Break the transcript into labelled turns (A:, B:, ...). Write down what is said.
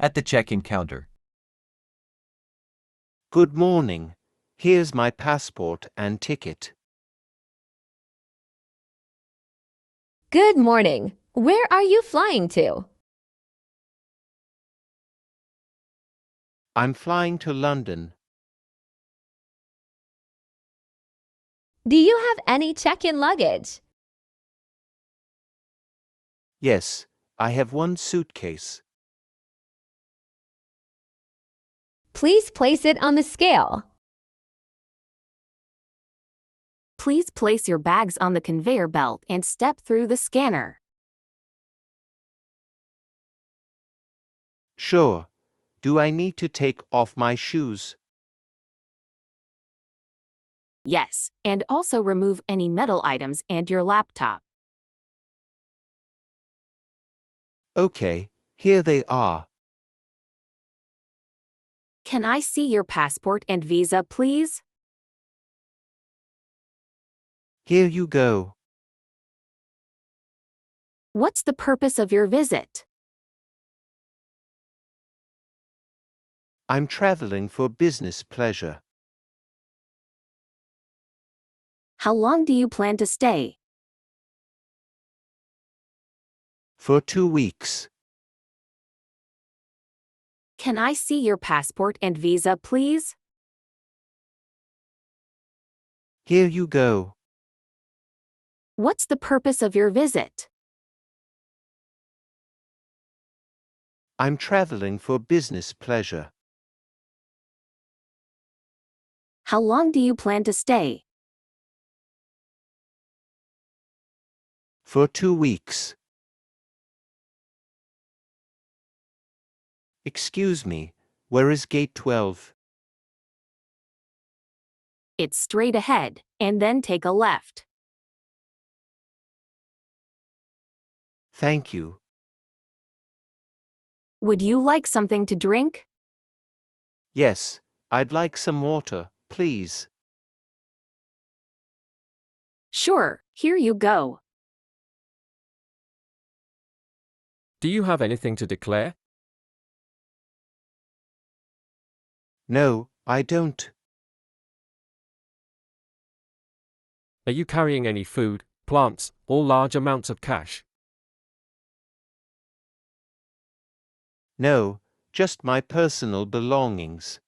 A: at the check-in counter.
B: Good morning. Here's my passport and ticket.
C: Good morning. Where are you flying to?
B: I'm flying to London.
C: Do you have any check-in luggage?
B: Yes, I have one suitcase.
C: Please place it on the scale.
D: Please place your bags on the conveyor belt and step through the scanner.
B: Sure. Do I need to take off my shoes?
D: Yes, and also remove any metal items and your laptop.
B: Okay, here they are.
D: Can I see your passport and visa, please?
B: Here you go.
D: What's the purpose of your visit?
B: I'm traveling for business pleasure.
D: How long do you plan to stay?
B: For 2 weeks.
D: Can I see your passport and visa, please?
B: Here you go.
D: What's the purpose of your visit?
B: I'm traveling for business pleasure.
D: How long do you plan to stay?
B: For 2 weeks. Excuse me, where is gate 12?
D: It's straight ahead, and then take a left.
B: Thank you.
D: Would you like something to drink?
B: Yes, I'd like some water, please.
D: Sure, here you go.
E: Do you have anything to declare?
B: No, I don't.
E: Are you carrying any food, plants, or large amounts of cash?
B: No, just my personal belongings.